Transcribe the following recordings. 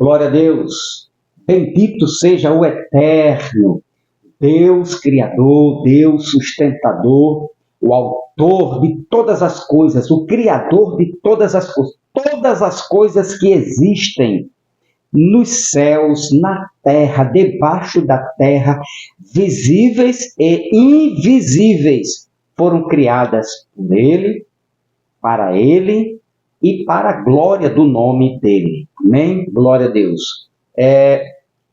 Glória a Deus. Bendito seja o Eterno, Deus Criador, Deus Sustentador, o Autor de todas as coisas, o Criador de todas as coisas que existem nos céus, na terra, debaixo da terra, visíveis e invisíveis, foram criadas por Ele e para a glória do nome dEle. Amém? Glória a Deus.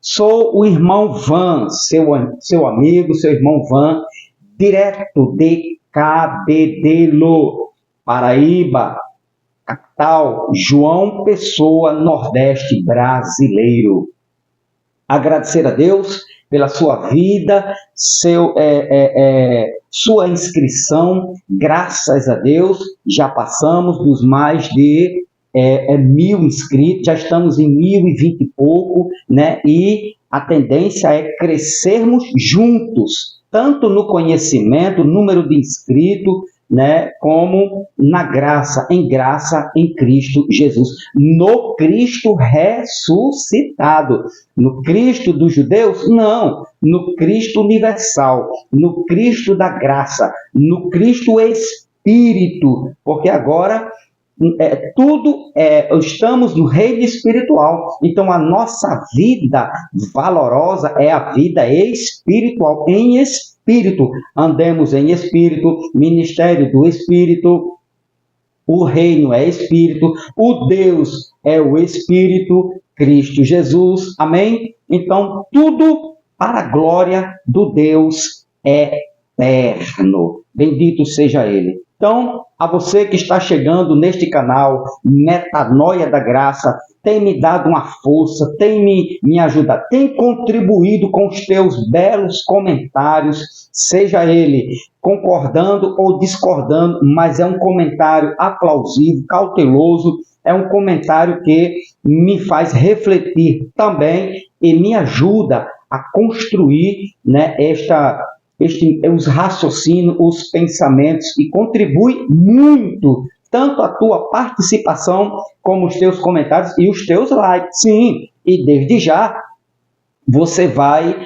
Sou o irmão Van, seu amigo, seu irmão Van, direto de Cabedelo, Paraíba, capital, João Pessoa, Nordeste brasileiro. Agradecer a Deus pela sua vida, sua inscrição, graças a Deus, já passamos dos mais de 1.000 inscritos, já estamos em 1.020 e pouco, né? E a tendência é crescermos juntos, tanto no conhecimento, número de inscritos, né, como na graça em Cristo Jesus, no Cristo ressuscitado, no Cristo dos judeus? Não, no Cristo universal, no Cristo da graça, no Cristo Espírito, porque agora estamos no reino espiritual, então a nossa vida valorosa é a vida espiritual, em Espírito, andemos em Espírito, ministério do Espírito, o reino é Espírito, o Deus é o Espírito, Cristo Jesus, amém? Então, tudo para a glória do Deus eterno, bendito seja Ele. Então, a você que está chegando neste canal, Metanoia da Graça, tem me dado uma força, tem me ajudado, tem contribuído com os teus belos comentários, seja ele concordando ou discordando, mas é um comentário aplausivo, cauteloso, é um comentário que me faz refletir também e me ajuda a construir, né, os raciocínios, os pensamentos, e contribui muito, tanto a tua participação, como os teus comentários e os teus likes. Sim, e desde já, você vai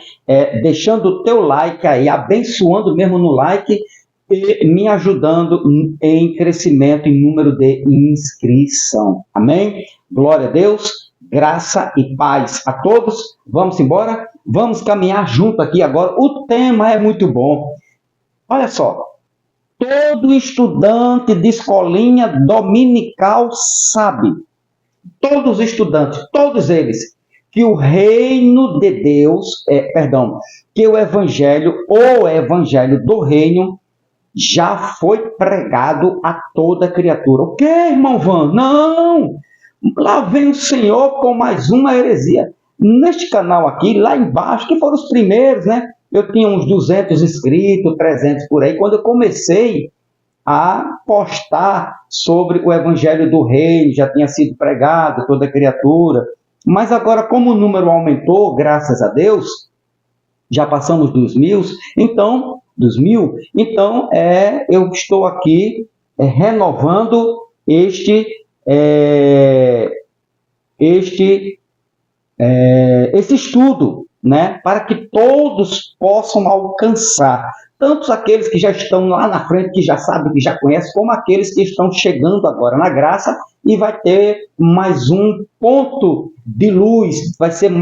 deixando o teu like aí, abençoando mesmo no like, e me ajudando em crescimento em número de inscrição. Amém? Glória a Deus, graça e paz a todos. Vamos embora? Vamos caminhar junto aqui agora. O tema é muito bom. Olha só. Todo estudante de escolinha dominical sabe, todos os estudantes, todos eles, que o reino de Deus, que o evangelho do reino já foi pregado a toda criatura. O que, irmão Van? Não! Lá vem o Senhor com mais uma heresia. Neste canal aqui, lá embaixo, que foram os primeiros, né? Eu tinha uns 200 inscritos, 300 por aí, quando eu comecei a postar sobre o Evangelho do Reino, já tinha sido pregado, toda criatura. Mas agora, como o número aumentou, graças a Deus, já passamos dos 1.000, então, eu estou aqui renovando esse estudo, né, para que todos possam alcançar, tanto aqueles que já estão lá na frente, que já sabem, que já conhecem, como aqueles que estão chegando agora na graça, e vai ter mais um ponto de luz, vai ser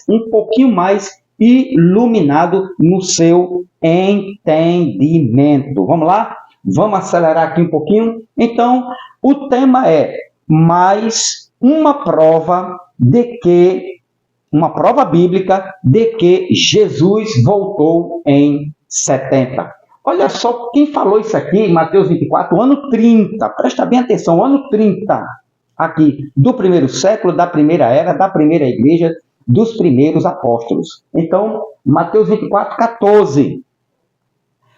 um pouquinho mais iluminado no seu entendimento. Vamos lá? Vamos acelerar aqui um pouquinho? Então, o tema é mais uma prova bíblica de que Jesus voltou em 70. Olha só quem falou isso aqui em Mateus 24, ano 30. Presta bem atenção, ano 30. Aqui, do primeiro século, da primeira era, da primeira igreja, dos primeiros apóstolos. Então, Mateus 24, 14.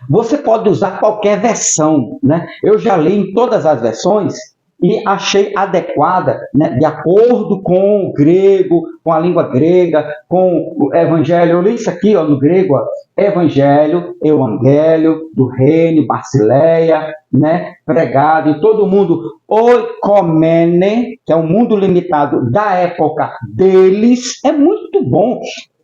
Você pode usar qualquer versão, né? Eu já li em todas as versões e achei adequada, né, de acordo com o grego, com a língua grega, com o evangelho. Eu li isso aqui, ó, no grego, ó, evangélio do reino, Basileia, né, pregado em todo mundo, oikomene, que é um mundo limitado da época deles. É muito bom.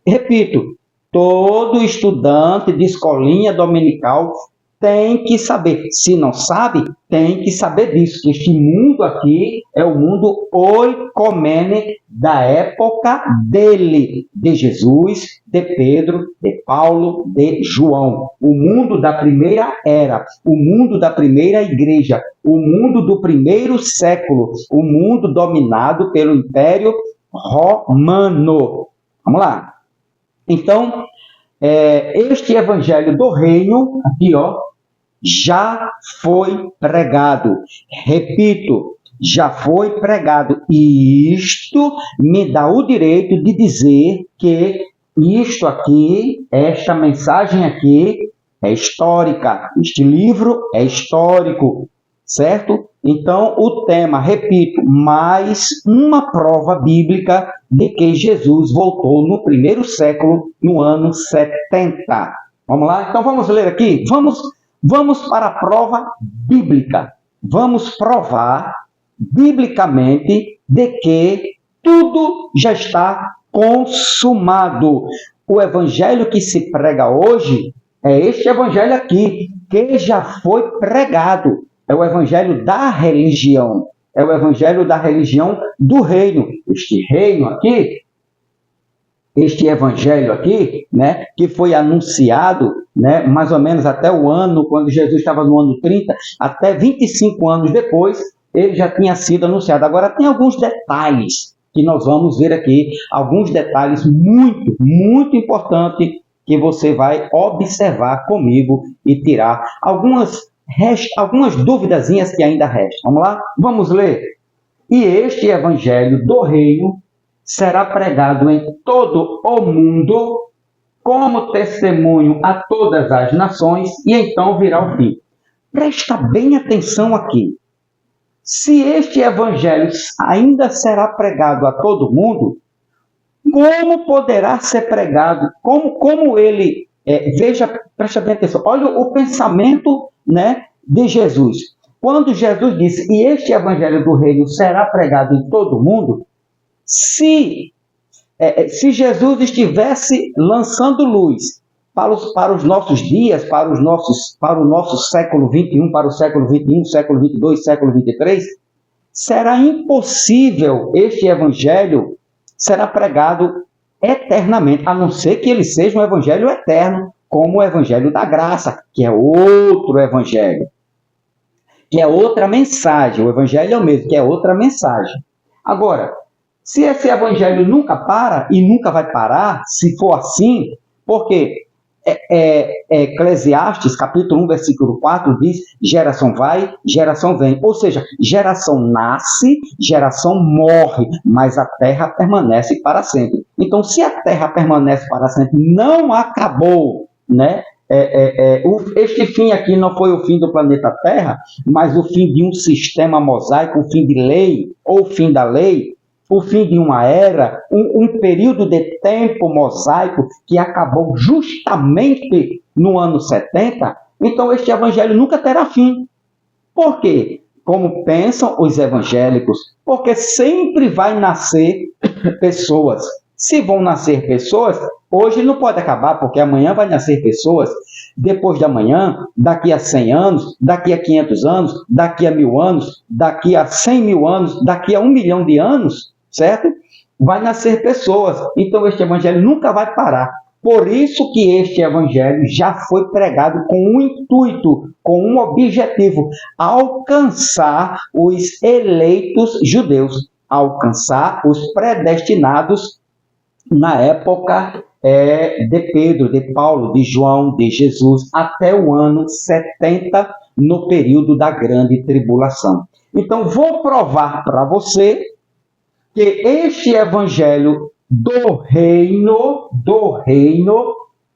Repito, todo estudante de escolinha dominical tem que saber. Se não sabe, tem que saber disso. Que este mundo aqui é o mundo oikomene da época dele, de Jesus, de Pedro, de Paulo, de João. O mundo da primeira era, o mundo da primeira igreja, o mundo do primeiro século, o mundo dominado pelo Império Romano. Vamos lá. Então, este evangelho do reino, aqui, ó, já foi pregado. Repito, já foi pregado. E isto me dá o direito de dizer que isto aqui, esta mensagem aqui, é histórica. Este livro é histórico, certo? Então, o tema, repito, mais uma prova bíblica de que Jesus voltou no primeiro século, no ano 70. Vamos lá? Então, vamos ler aqui? Vamos para a prova bíblica. Vamos provar biblicamente de que tudo já está consumado. O evangelho que se prega hoje é este evangelho aqui, que já foi pregado. É o evangelho da religião. É o evangelho da religião do reino. Este reino aqui, este evangelho aqui, né, que foi anunciado, né, mais ou menos até o ano, quando Jesus estava no ano 30, até 25 anos depois, ele já tinha sido anunciado. Agora, tem alguns detalhes que nós vamos ver aqui, alguns detalhes muito, muito importantes que você vai observar comigo e tirar algumas duvidazinhas que ainda restam. Vamos lá? Vamos ler. E este evangelho do reino será pregado em todo o mundo como testemunho a todas as nações e então virá o fim. Presta bem atenção aqui. Se este evangelho ainda será pregado a todo mundo, como poderá ser pregado? Como ele... presta bem atenção. Olha o pensamento, né, de Jesus. Quando Jesus disse, e este evangelho do reino será pregado em todo mundo, se Jesus estivesse lançando luz para os nossos dias, para o nosso século XXI, para o século XXI, século XXII, século XXIII, será impossível este evangelho será pregado eternamente, a não ser que ele seja um evangelho eterno, como o evangelho da graça, que é outro evangelho, que é outra mensagem. O evangelho é o mesmo, que é outra mensagem. Agora, se esse evangelho nunca para e nunca vai parar, se for assim, porque Eclesiastes, capítulo 1, versículo 4, diz, geração vai, geração vem. Ou seja, geração nasce, geração morre, mas a terra permanece para sempre. Então, se a terra permanece para sempre, não acabou, né? Este fim aqui não foi o fim do planeta Terra, mas o fim de um sistema mosaico, o fim de lei, ou o fim da lei, o fim de uma era, um período de tempo mosaico que acabou justamente no ano 70. Então, este evangelho nunca terá fim. Por quê? Como pensam os evangélicos? Porque sempre vai nascer pessoas. Se vão nascer pessoas, hoje não pode acabar, porque amanhã vai nascer pessoas, depois de amanhã, daqui a 100 anos, daqui a 500 anos, daqui a 1000 anos, daqui a 100 mil anos, daqui a 1 milhão de anos, certo? Vai nascer pessoas. Então, este evangelho nunca vai parar. Por isso que este evangelho já foi pregado com um intuito, com um objetivo, alcançar os eleitos judeus, alcançar os predestinados na época de Pedro, de Paulo, de João, de Jesus, até o ano 70, no período da grande tribulação. Então, vou provar para você que este evangelho do reino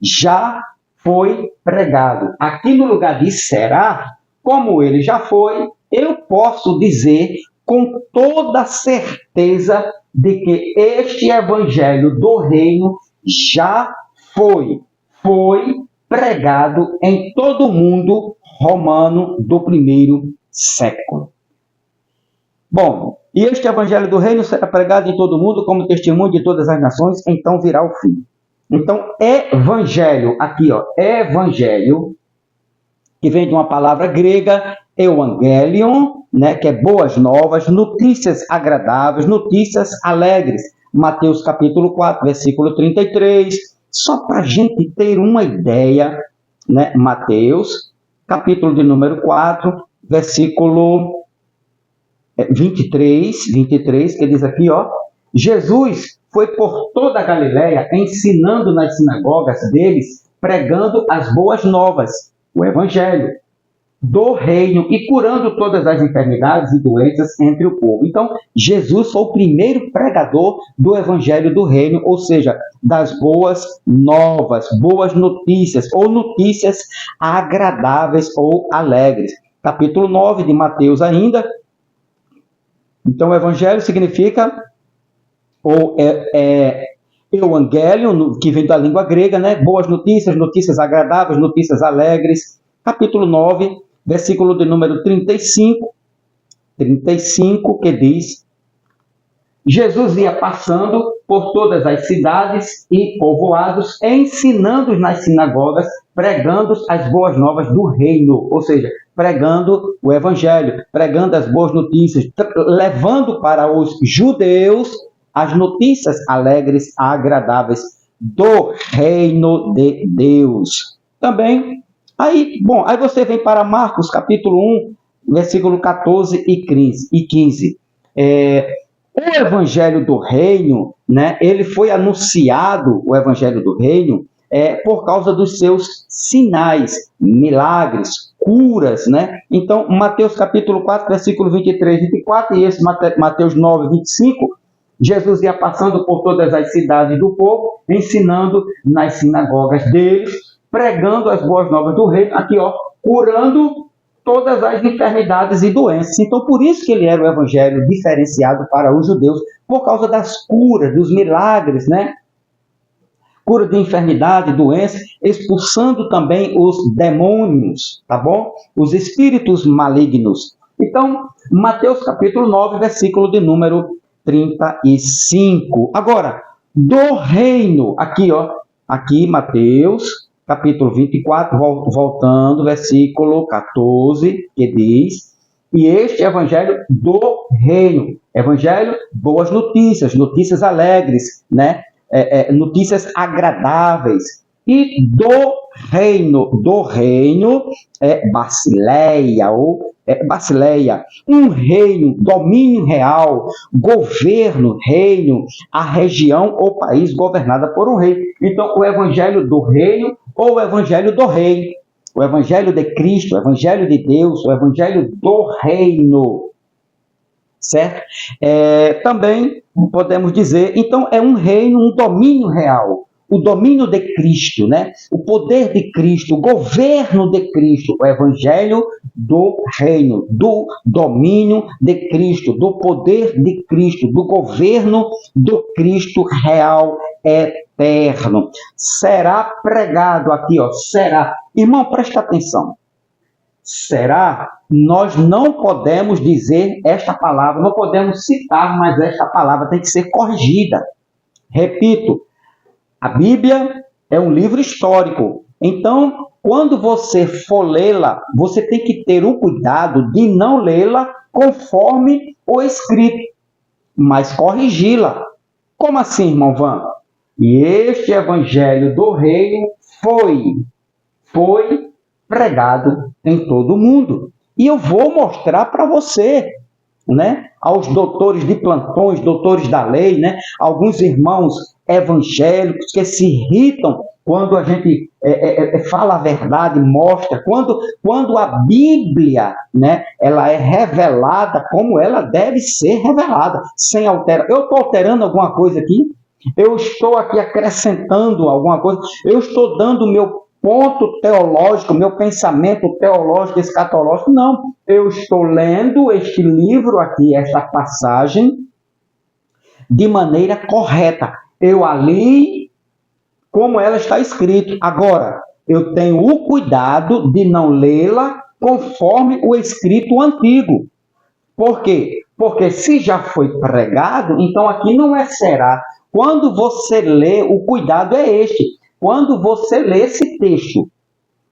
já foi pregado. Aqui no lugar de será, como ele já foi, eu posso dizer com toda certeza de que este evangelho do reino já foi pregado em todo o mundo romano do primeiro século. Bom, e este evangelho do reino será pregado em todo o mundo como testemunho de todas as nações, então virá o fim. Então, evangelho, aqui, ó, evangelho, que vem de uma palavra grega, evangelion, né, que é boas novas, notícias agradáveis, notícias alegres. Mateus capítulo 4, versículo 33, só para a gente ter uma ideia, né, Mateus capítulo de número 4, versículo 23, que diz aqui, ó, Jesus foi por toda a Galileia, ensinando nas sinagogas deles, pregando as boas novas, o evangelho do reino e curando todas as enfermidades e doenças entre o povo. Então, Jesus foi o primeiro pregador do evangelho do reino, ou seja, das boas novas, boas notícias, ou notícias agradáveis ou alegres. Capítulo 9 de Mateus ainda. Então, o evangelho significa evangelion, que vem da língua grega, né? Boas notícias, notícias agradáveis, notícias alegres. Capítulo 9, versículo de número 35, que diz: Jesus ia passando por todas as cidades e povoados, ensinando nas sinagogas, pregando as boas novas do reino, ou seja, pregando o evangelho, pregando as boas notícias, levando para os judeus as notícias alegres, agradáveis do reino de Deus. Também, aí você vem para Marcos, capítulo 1, versículo 14 e 15. O evangelho do reino, né, ele foi anunciado, o evangelho do reino, por causa dos seus sinais, milagres, curas, né? Então, Mateus capítulo 4, versículo 23 e 24, e esse Mateus 9, 25, Jesus ia passando por todas as cidades do povo, ensinando nas sinagogas deles, pregando as boas novas do reino, aqui ó, curando todas as enfermidades e doenças. Então, por isso que ele era o evangelho diferenciado para os judeus, por causa das curas, dos milagres, né? Cura de enfermidade, doença, expulsando também os demônios, tá bom? Os espíritos malignos. Então, Mateus capítulo 9, versículo de número 35. Agora, do reino, aqui ó, aqui Mateus capítulo 24, voltando, versículo 14, que diz: e este evangelho do reino, evangelho, boas notícias, notícias alegres, né? Notícias agradáveis. E do reino é Basileia, um reino, domínio real, governo, reino, a região ou país governada por um rei. Então, o evangelho do reino ou o evangelho do rei, o evangelho de Cristo, o evangelho de Deus, o evangelho do reino, certo? Também podemos dizer, então, é um reino, um domínio real, o domínio de Cristo, né? O poder de Cristo, o governo de Cristo, o evangelho do reino, do domínio de Cristo, do poder de Cristo, do governo do Cristo real, eterno. Será pregado aqui, ó, será. Irmão, presta atenção. Será? Nós não podemos dizer esta palavra, não podemos citar, mas esta palavra tem que ser corrigida. Repito, a Bíblia é um livro histórico. Então, quando você for lê-la, você tem que ter o cuidado de não lê-la conforme o escrito, mas corrigi-la. Como assim, irmão Van? E este evangelho do reino foi pregado em todo o mundo. E eu vou mostrar para você, né? Aos doutores de plantões, doutores da lei, né? Alguns irmãos evangélicos que se irritam quando a gente fala a verdade, mostra, quando a Bíblia, né, ela é revelada como ela deve ser revelada, sem alterar. Eu estou alterando alguma coisa aqui? Eu estou aqui acrescentando alguma coisa? Eu estou dando o meu ponto teológico, meu pensamento teológico, escatológico. Não, eu estou lendo este livro aqui, esta passagem, de maneira correta. Eu a li como ela está escrita. Agora, eu tenho o cuidado de não lê-la conforme o escrito antigo. Por quê? Porque se já foi pregado, então aqui não é será. Quando você lê, o cuidado é este. Quando você lê esse texto,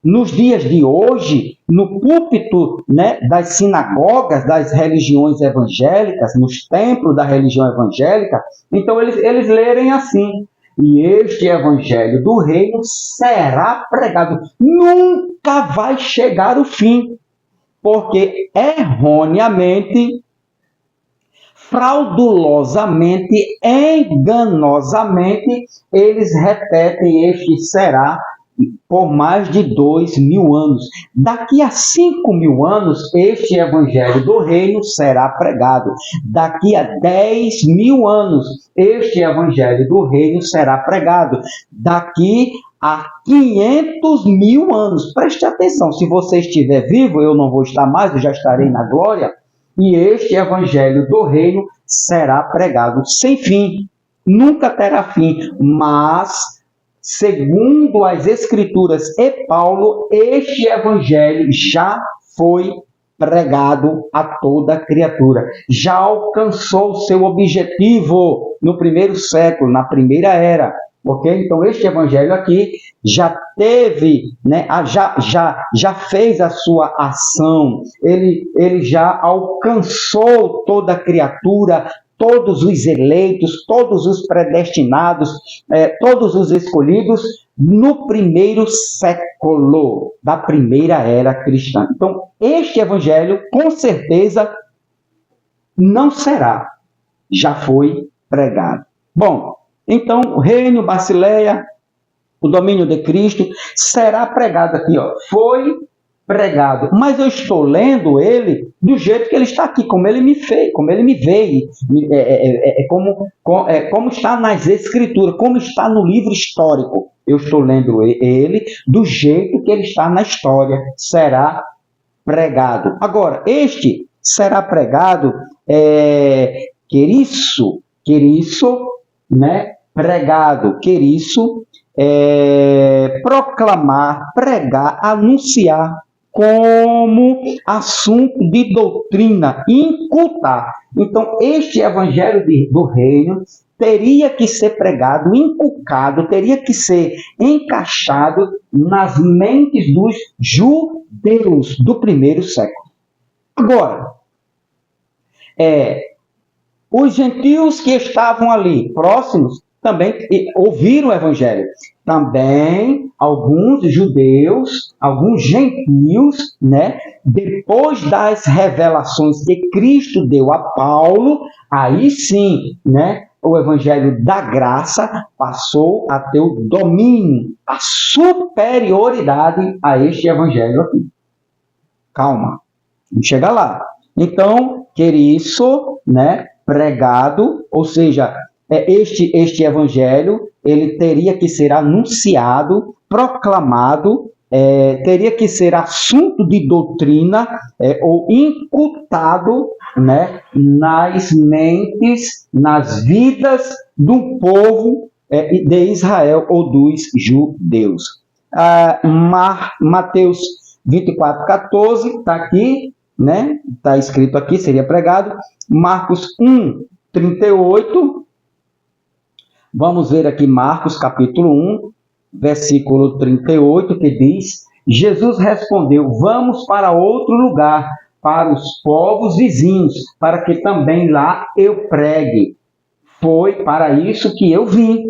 nos dias de hoje, no púlpito, né, das sinagogas, das religiões evangélicas, nos templos da religião evangélica, então eles lerem assim: e este evangelho do reino será pregado. Nunca vai chegar o fim, porque erroneamente, fraudulosamente, enganosamente, eles repetem este será por mais de 2.000 anos. Daqui a 5.000 anos, este evangelho do reino será pregado. Daqui a 10.000 anos, este evangelho do reino será pregado. Daqui a 500.000 anos, preste atenção, se você estiver vivo, eu não vou estar mais, eu já estarei na glória, e este evangelho do reino será pregado sem fim, nunca terá fim, mas, segundo as Escrituras e Paulo, este evangelho já foi pregado a toda criatura, já alcançou seu objetivo no primeiro século, na primeira era. Ok? Então, este evangelho aqui já teve, né, já fez a sua ação, ele já alcançou toda a criatura, todos os eleitos, todos os predestinados, todos os escolhidos no primeiro século da primeira era cristã. Então, este evangelho, com certeza, não será, já foi pregado. Bom, então, o reino, Basileia, o domínio de Cristo, será pregado aqui, ó. Foi pregado. Mas eu estou lendo ele do jeito que ele está aqui, como ele me fez, como ele me veio. Como está nas Escrituras, como está no livro histórico. Eu estou lendo ele do jeito que ele está na história. Será pregado. Agora, este será pregado, queriço, né? Pregado, queriço, proclamar, pregar, anunciar como assunto de doutrina, incultar. Então, este evangelho do reino teria que ser pregado, inculcado, teria que ser encaixado nas mentes dos judeus do primeiro século. Agora, os gentios que estavam ali próximos também ouviram o evangelho. Também alguns judeus, alguns gentios, né, depois das revelações que Cristo deu a Paulo, aí sim, né, o evangelho da graça passou a ter o domínio, a superioridade a este evangelho aqui. Calma, vamos chegar lá. Então, isso, né, pregado, ou seja, este evangelho, ele teria que ser anunciado, proclamado, teria que ser assunto de doutrina, ou incultado, né, nas mentes, nas vidas do povo de Israel ou dos judeus. Mateus 24:14 está aqui, né? Está escrito aqui, seria pregado. Marcos 1:38. Vamos ver aqui Marcos capítulo 1, versículo 38, que diz: Jesus respondeu: vamos para outro lugar, para os povos vizinhos, para que também lá eu pregue. Foi para isso que eu vim.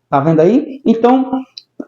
Está vendo aí? Então,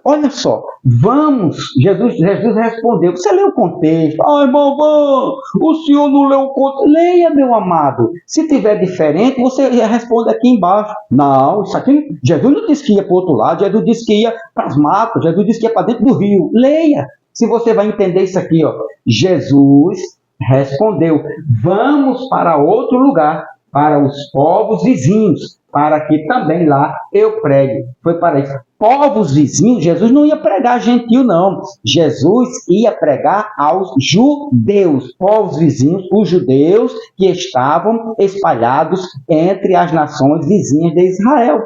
olha só, vamos, Jesus respondeu, você leu o contexto? Ai, mamãe, o senhor não leu o contexto? Leia, meu amado. Se tiver diferente, você responde aqui embaixo. Não, isso aqui, Jesus não disse que ia para o outro lado, Jesus disse que ia para as matas, Jesus disse que ia para dentro do rio. Leia, se você vai entender isso aqui, ó. Jesus respondeu, vamos para outro lugar, para os povos vizinhos, para que também lá eu pregue. Foi para isso. Povos vizinhos, Jesus não ia pregar a gentil, não. Jesus ia pregar aos judeus, povos vizinhos, os judeus que estavam espalhados entre as nações vizinhas de Israel.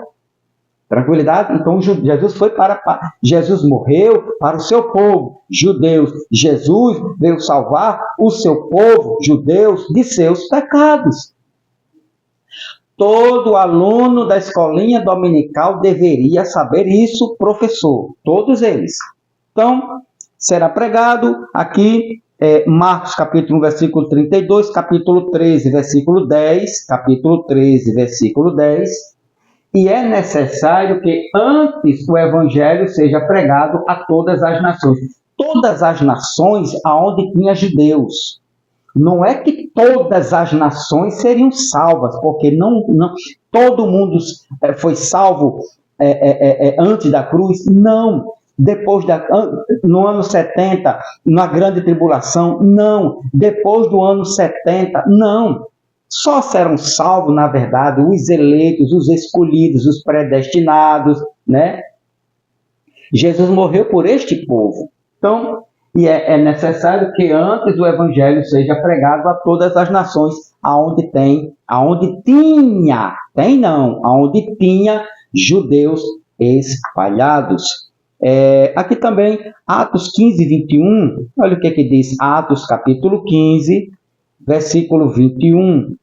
Tranquilidade? Então Jesus foi Jesus morreu para o seu povo, judeus. Jesus veio salvar o seu povo, judeus, de seus pecados. Todo aluno da escolinha dominical deveria saber isso, professor. Todos eles. Então, será pregado aqui Marcos capítulo 1, versículo 32, capítulo 13, versículo 10, capítulo 13, versículo 10. E é necessário que antes o evangelho seja pregado a todas as nações. Todas as nações aonde tinha judeus. Não é que todas as nações seriam salvas, porque não todo mundo foi salvo antes da cruz. Não. No ano 70, na grande tribulação, não. Depois do ano 70, não. Só serão salvos, na verdade, os eleitos, os escolhidos, os predestinados, né? Jesus morreu por este povo. Então, é necessário que antes o evangelho seja pregado a todas as nações, aonde tinha judeus espalhados. Aqui também, Atos 15, 21, olha o que diz Atos capítulo 15, versículo 21.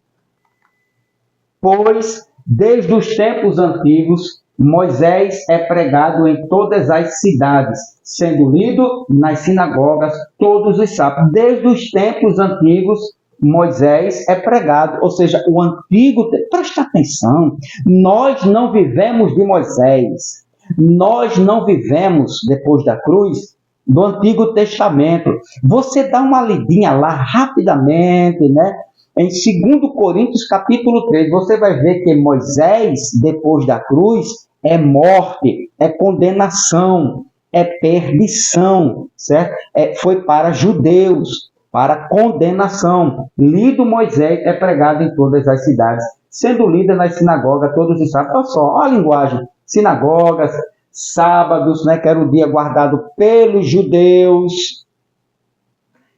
Pois, desde os tempos antigos, Moisés é pregado em todas as cidades, sendo lido nas sinagogas todos os sábados. Desde os tempos antigos, Moisés é pregado, ou seja, o antigo... Presta atenção, nós não vivemos de Moisés, nós não vivemos, depois da cruz, do Antigo Testamento. Você dá uma lidinha lá rapidamente, né? Em 2 Coríntios capítulo 3, você vai ver que Moisés, depois da cruz, é morte, é condenação, é perdição, certo? Foi para judeus, para condenação. Lido Moisés é pregado em todas as cidades, sendo lido nas sinagogas todos os sábados. Olha só, olha a linguagem, sinagogas, sábados, né, que era o dia guardado pelos judeus.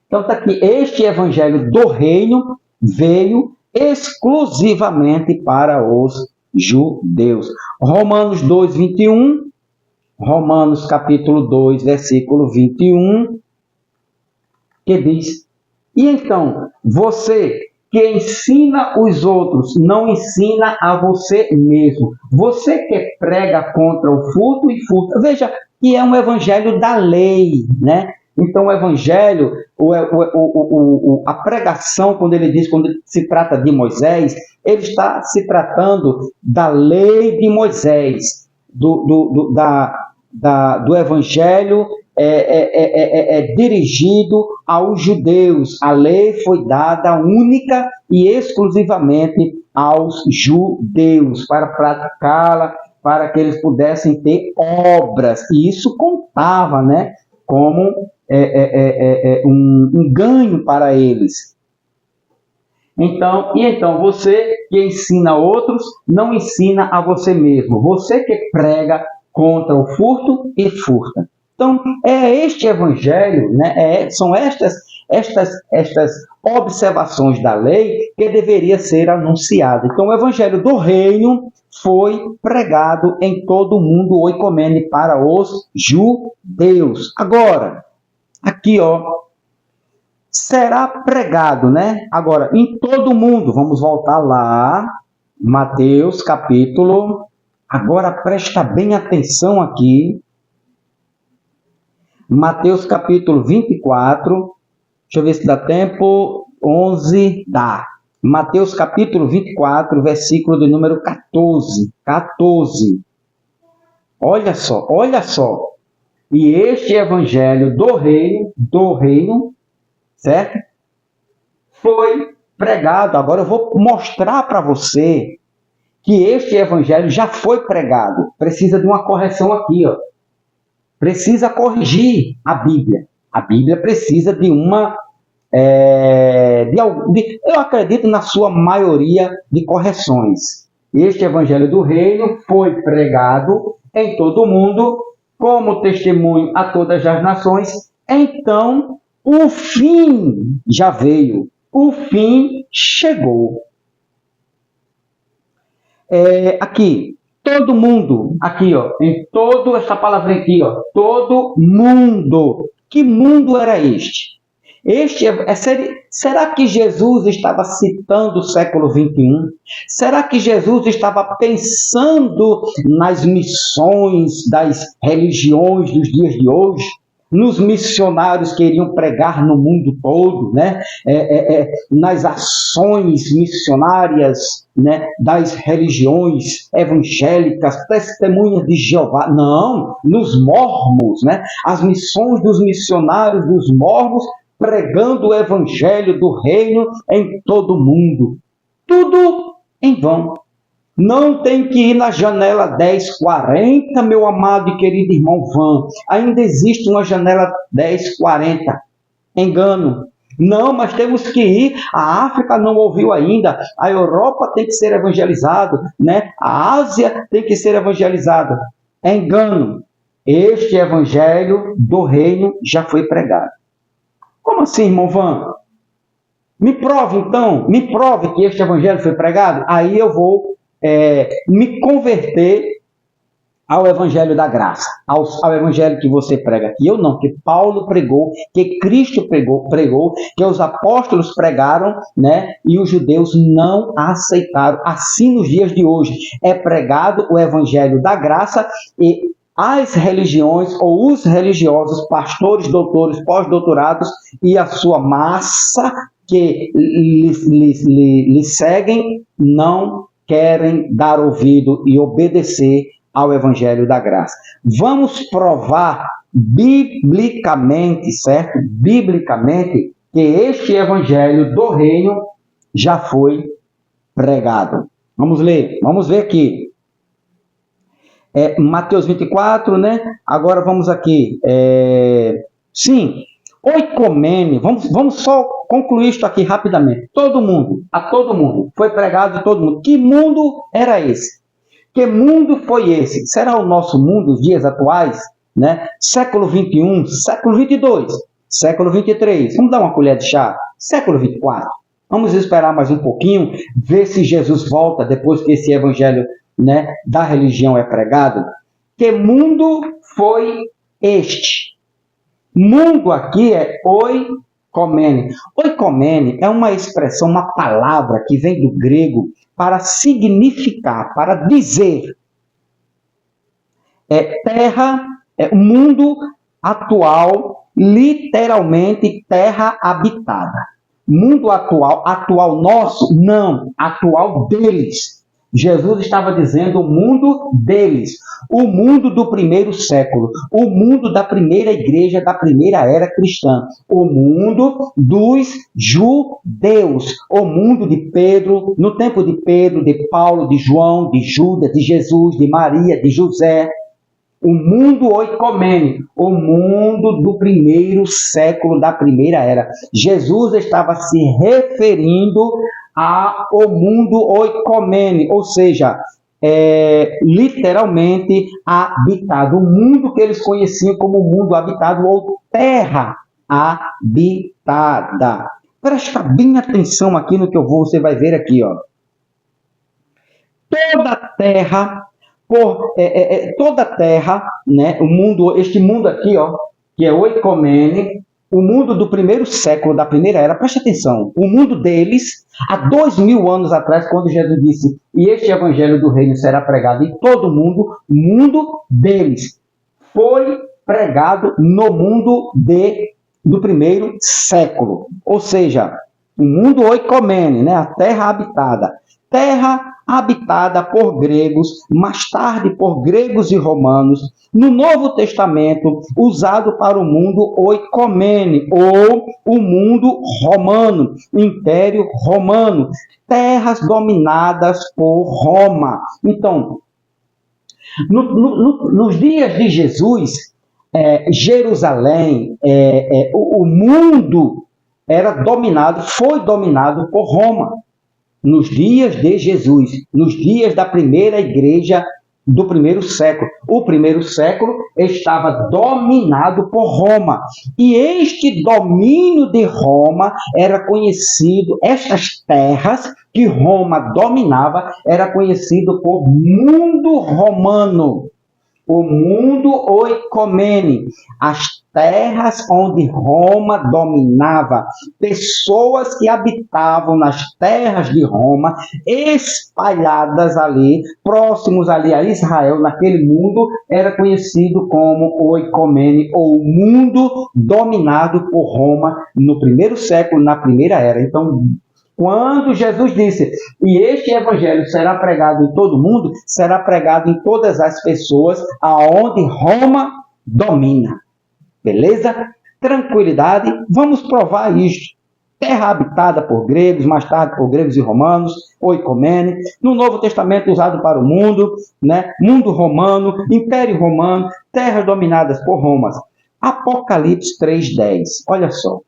Então está aqui, este evangelho do reino veio exclusivamente para os judeus. Romanos 2, 21, Romanos capítulo 2, versículo 21, que diz: e então, você que ensina os outros, não ensina a você mesmo. Você que prega contra o furto e furta. Veja que é um evangelho da lei, né? Então, o evangelho, a pregação, quando se trata de Moisés, ele está se tratando da lei de Moisés, do evangelho dirigido aos judeus. A lei foi dada única e exclusivamente aos judeus, para praticá-la, para que eles pudessem ter obras. E isso contava, né, como um ganho para eles. Então, você que ensina outros, não ensina a você mesmo. Você que prega contra o furto e furta. Então, é este evangelho, né, são estas observações da lei que deveria ser anunciada. Então, o evangelho do reino foi pregado em todo o mundo oicomene para os judeus. Agora, aqui, será pregado, né? Agora, em todo o mundo, vamos voltar lá, Mateus capítulo, agora presta bem atenção aqui, Mateus capítulo 24, deixa eu ver se dá tempo, 11, dá. Mateus capítulo 24, versículo do número 14. Olha só. E este evangelho do reino, certo? Foi pregado. Agora eu vou mostrar para você que este evangelho já foi pregado. Precisa de uma correção aqui, Precisa corrigir a Bíblia. A Bíblia precisa de uma eu acredito na sua maioria de correções. Este evangelho do reino foi pregado em todo o mundo como testemunho a todas as nações. Então, o fim já veio, o fim chegou. Aqui, todo mundo, aqui, ó, em toda essa palavra aqui, ó, todo mundo. Que mundo era este? Será que Jesus estava citando o século XXI? Será que Jesus estava pensando nas missões das religiões dos dias de hoje? Nos missionários que iriam pregar no mundo todo, né? Nas ações missionárias, né? Das religiões evangélicas, testemunhas de Jeová. Não, nos mormons, né? As missões dos missionários dos mormons pregando o evangelho do reino em todo o mundo. Tudo em vão. Não tem que ir na janela 1040, meu amado e querido irmão Van. Ainda existe uma janela 1040. Engano. Não, mas temos que ir. A África não ouviu ainda. A Europa tem que ser evangelizado, né? A Ásia tem que ser evangelizada. Engano. Este evangelho do reino já foi pregado. Como assim, irmão Van? Me prove então, me prove que este evangelho foi pregado. Aí eu vou me converter ao evangelho da graça, ao evangelho que você prega. Que eu não, que Paulo pregou, que Cristo pregou, que os apóstolos pregaram, né? E os judeus não aceitaram. Assim nos dias de hoje é pregado o evangelho da graça e as religiões ou os religiosos, pastores, doutores, pós-doutorados e a sua massa que lhe seguem não querem dar ouvido e obedecer ao evangelho da graça. Vamos provar biblicamente, certo? Biblicamente, que este evangelho do reino já foi pregado. Vamos ler, vamos ver aqui. Mateus 24, né? Agora vamos aqui. Sim, oikomene, vamos só concluir isto aqui rapidamente. A todo mundo, foi pregado a todo mundo. Que mundo era esse? Que mundo foi esse? Será o nosso mundo, os dias atuais? Né? Século 21, século 22, século 23. Vamos dar uma colher de chá? Século 24. Vamos esperar mais um pouquinho, ver se Jesus volta depois que esse evangelho, né, da religião é pregado. Que mundo foi este? Mundo aqui é oikomene. Oikomene é uma expressão, uma palavra que vem do grego para significar, para dizer. Terra, mundo atual, literalmente terra habitada. Mundo atual nosso? Não, atual deles. Jesus estava dizendo o mundo deles, o mundo do primeiro século, o mundo da primeira igreja, da primeira era cristã, o mundo dos judeus, o mundo de Pedro, no tempo de Pedro, de Paulo, de João, de Judas, de Jesus, de Maria, de José. O mundo oikomene, o mundo do primeiro século, da primeira era. Jesus estava se referindo ao mundo oikomene, ou seja, literalmente habitado. O mundo que eles conheciam como mundo habitado ou terra habitada. Presta bem atenção aqui no que você vai ver aqui, ó. Toda terra, toda terra, né, este mundo aqui, ó, que é oikomene, o mundo do primeiro século, da primeira era, preste atenção, o mundo deles, há 2000 anos atrás, quando Jesus disse, e este evangelho do reino será pregado em todo mundo, o mundo deles foi pregado no mundo do primeiro século, ou seja, o mundo oikomene, né, a terra habitada por gregos, mais tarde por gregos e romanos, no Novo Testamento, usado para o mundo oikomene, ou o mundo romano, Império Romano, terras dominadas por Roma. Então, nos dias de Jesus, Jerusalém, o mundo foi dominado por Roma nos dias de Jesus, nos dias da primeira igreja do primeiro século. O primeiro século estava dominado por Roma. E este domínio de Roma era conhecido, estas terras que Roma dominava, era conhecido por mundo romano. O mundo oikomene, as terras onde Roma dominava, pessoas que habitavam nas terras de Roma, espalhadas ali, próximos ali a Israel, naquele mundo, era conhecido como oikomene, ou mundo dominado por Roma no primeiro século, na primeira era. Então, quando Jesus disse, e este evangelho será pregado em todo mundo, será pregado em todas as pessoas aonde Roma domina. Beleza? Tranquilidade. Vamos provar isto. Terra habitada por gregos, mais tarde por gregos e romanos, oikomene. No Novo Testamento usado para o mundo, né? Mundo romano, Império Romano, terras dominadas por Roma. Apocalipse 3:10. Olha só.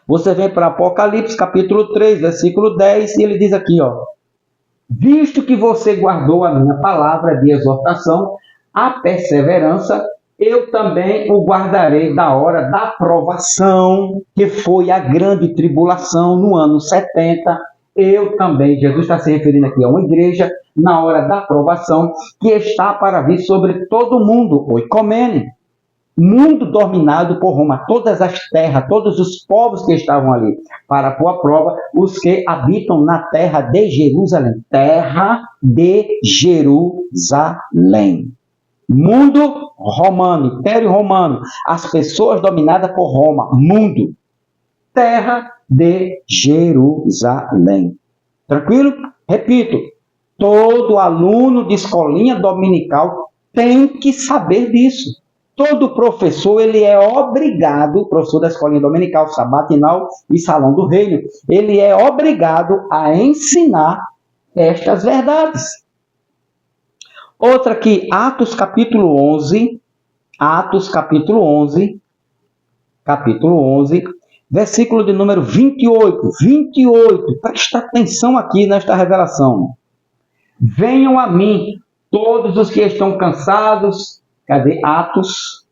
Você vem para Apocalipse, capítulo 3, versículo 10, e ele diz aqui, ó: visto que você guardou a minha palavra de exortação, a perseverança, eu também o guardarei da hora da provação, que foi a grande tribulação no ano 70. Eu também, Jesus está se referindo aqui a uma igreja, na hora da provação, que está para vir sobre todo o mundo, oikomene. Mundo dominado por Roma, todas as terras, todos os povos que estavam ali, para pôr à prova os que habitam na terra de Jerusalém. Terra de Jerusalém. Mundo romano, Império Romano, as pessoas dominadas por Roma. Mundo. Terra de Jerusalém. Tranquilo? Repito, todo aluno de escolinha dominical tem que saber disso. Todo professor, ele é obrigado, professor da escolinha dominical, sabatinal e salão do reino, ele é obrigado a ensinar estas verdades. Outra aqui, Atos capítulo 11, versículo de número 28, presta atenção aqui nesta revelação. Venham a mim, todos os que estão cansados. Cadê Atos,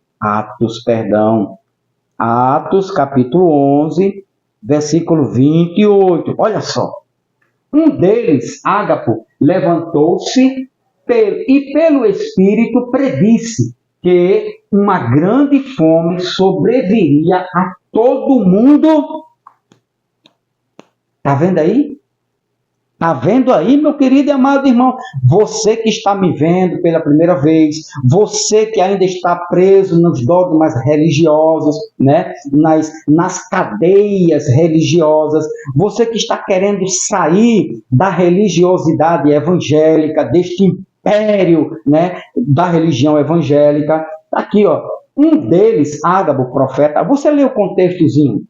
capítulo 11, versículo 28. Olha só. Um deles, Ágapo, levantou-se e pelo Espírito predisse que uma grande fome sobreviria a todo mundo. Está vendo aí? Está vendo aí, meu querido e amado irmão? Você que está me vendo pela primeira vez, você que ainda está preso nos dogmas religiosos, né? nas cadeias religiosas, você que está querendo sair da religiosidade evangélica, deste império, né? da religião evangélica. Aqui, ó, um deles, Ágabo, profeta, você lê o contextozinho.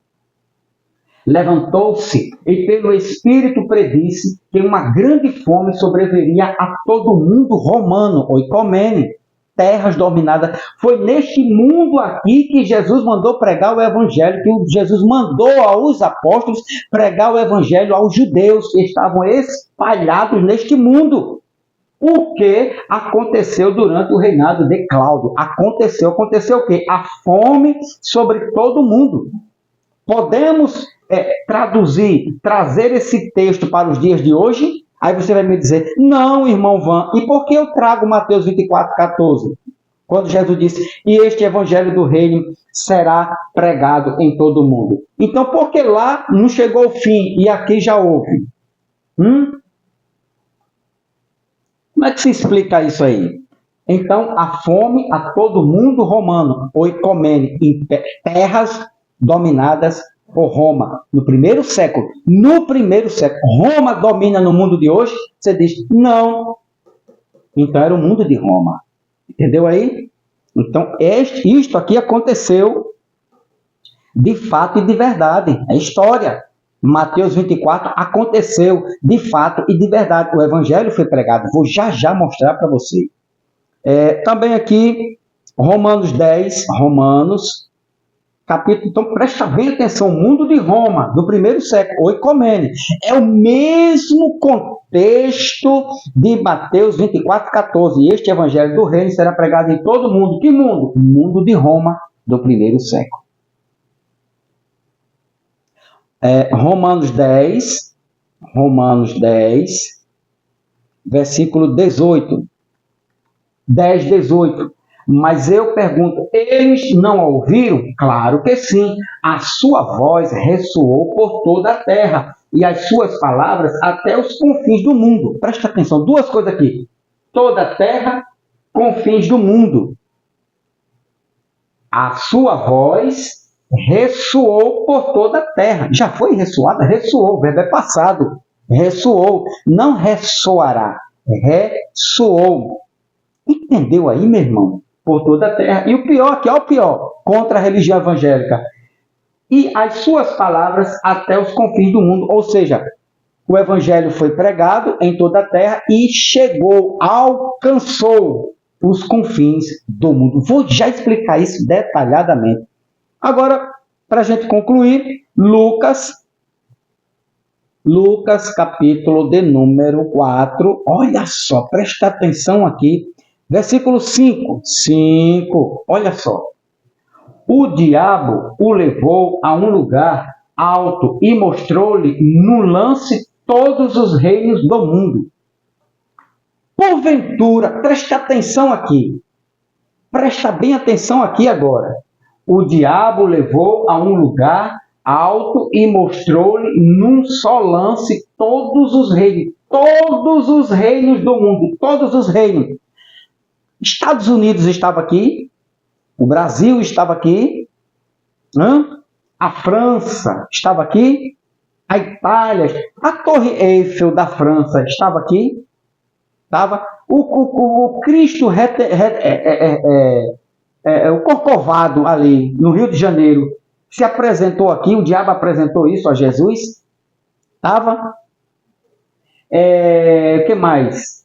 Levantou-se e pelo Espírito predisse que uma grande fome sobreviria a todo o mundo romano, oikomene, terras dominadas. Foi neste mundo aqui que Jesus mandou pregar o Evangelho, que Jesus mandou aos apóstolos pregar o Evangelho aos judeus que estavam espalhados neste mundo. O que aconteceu durante o reinado de Cláudio? Aconteceu o quê? A fome sobre todo o mundo. Podemos trazer esse texto para os dias de hoje? Aí você vai me dizer, não, irmão Van, e por que eu trago Mateus 24:14? Quando Jesus disse, e este evangelho do reino será pregado em todo o mundo. Então, por que lá não chegou o fim e aqui já houve? Como é que se explica isso aí? Então, a fome a todo mundo romano, oikomene, em terras dominadas por Roma, no primeiro século. Roma domina no mundo de hoje? Você diz, não. Então era o mundo de Roma. Entendeu aí? Então isto aqui aconteceu de fato e de verdade. É história. Mateus 24 aconteceu de fato e de verdade. O evangelho foi pregado. Vou já mostrar para você. Também aqui, Romanos 10, capítulo, então presta bem atenção, o mundo de Roma, do primeiro século, oicomene, é o mesmo contexto de Mateus 24:14. Este evangelho do reino será pregado em todo o mundo. Que mundo? O mundo de Roma, do primeiro século. Romanos 10, versículo 18. 10, 18. Mas eu pergunto, eles não a ouviram? Claro que sim. A sua voz ressoou por toda a terra e as suas palavras até os confins do mundo. Presta atenção, duas coisas aqui. Toda a terra, confins do mundo. A sua voz ressoou por toda a terra. Já foi ressoada? Ressoou, o verbo é passado. Ressoou, não ressoará. Ressoou. Entendeu aí, meu irmão? Por toda a terra. E o pior, que é o pior, contra a religião evangélica. E as suas palavras até os confins do mundo. Ou seja, o evangelho foi pregado em toda a terra e chegou, alcançou os confins do mundo. Vou já explicar isso detalhadamente. Agora, para a gente concluir, Lucas capítulo de número 4. Olha só, presta atenção aqui. Versículo 5, olha só. O diabo o levou a um lugar alto e mostrou-lhe no lance todos os reinos do mundo. Porventura, presta atenção aqui. Presta bem atenção aqui agora. O diabo levou a um lugar alto e mostrou-lhe num só lance todos os reinos do mundo, todos os reinos. Estados Unidos estava aqui, o Brasil estava aqui, a França estava aqui, a Itália, a Torre Eiffel da França estava aqui, estava o Cristo, o Corcovado ali no Rio de Janeiro, se apresentou aqui, o diabo apresentou isso a Jesus, estava. O que mais?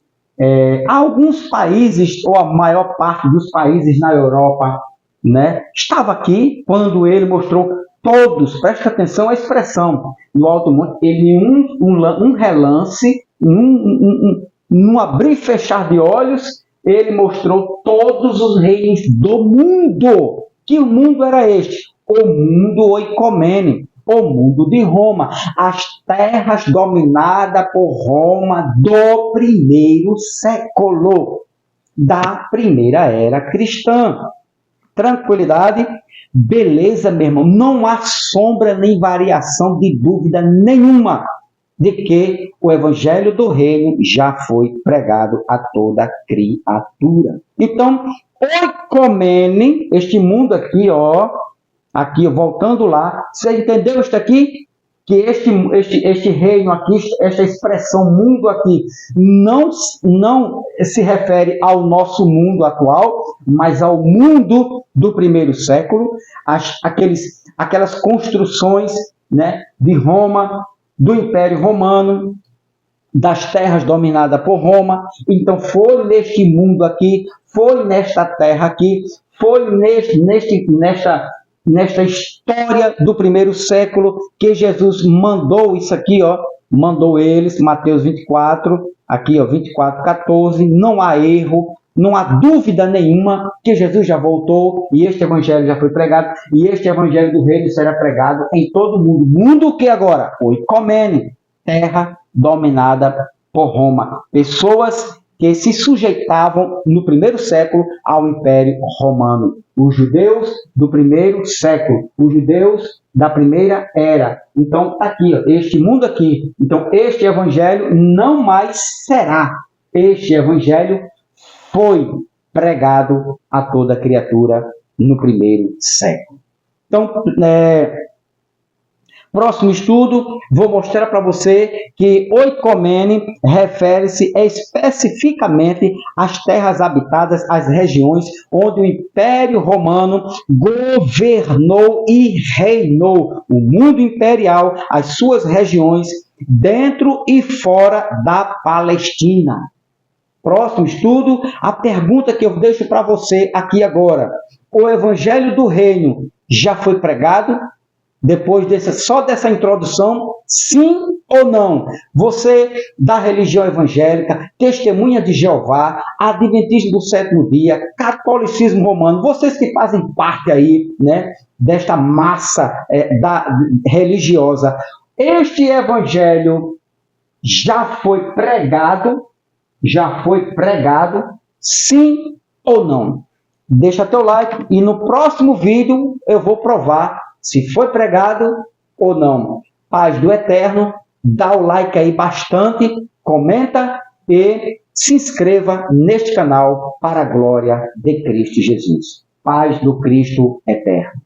Alguns países, ou a maior parte dos países na Europa, né, estava aqui quando ele mostrou todos, presta atenção à expressão, no Alto Monte, ele um relance, num abrir e fechar de olhos, ele mostrou todos os reinos do mundo. Que o mundo era este? O mundo oicomene, o mundo de Roma, as terras dominadas por Roma do primeiro século, da primeira era cristã. Tranquilidade, beleza, meu irmão, não há sombra nem variação de dúvida nenhuma de que o evangelho do reino já foi pregado a toda criatura. Então, oicomene, este mundo aqui, aqui, voltando lá, você entendeu isso aqui? Que este reino aqui, esta expressão mundo aqui, não se refere ao nosso mundo atual, mas ao mundo do primeiro século, aquelas construções, né, de Roma, do Império Romano, das terras dominadas por Roma. Então foi neste mundo aqui, foi nesta terra aqui, foi nesta história do primeiro século que Jesus mandou isso aqui, mandou eles, Mateus 24, aqui, 24:14, não há erro, não há dúvida nenhuma que Jesus já voltou e este evangelho já foi pregado e este evangelho do reino será pregado em todo o mundo. Mundo que agora? Oicomene, terra dominada por Roma. Pessoas que se sujeitavam no primeiro século ao Império Romano. Os judeus do primeiro século, os judeus da primeira era. Então, aqui, este mundo aqui. Então, este evangelho não mais será. Este evangelho foi pregado a toda criatura no primeiro século. Então, próximo estudo, vou mostrar para você que oicomene refere-se especificamente às terras habitadas, às regiões onde o Império Romano governou e reinou. O mundo imperial, as suas regiões, dentro e fora da Palestina. Próximo estudo, a pergunta que eu deixo para você aqui agora. O Evangelho do Reino já foi pregado? Depois só dessa introdução, sim ou não? Você da religião evangélica, testemunha de Jeová, adventismo do sétimo dia, catolicismo romano, vocês que fazem parte aí, né, desta massa religiosa, este evangelho já foi pregado? Já foi pregado? Sim ou não? Deixa teu like e no próximo vídeo eu vou provar se foi pregado ou não. Paz do Eterno, dá o like aí bastante, comenta e se inscreva neste canal para a glória de Cristo Jesus. Paz do Cristo Eterno.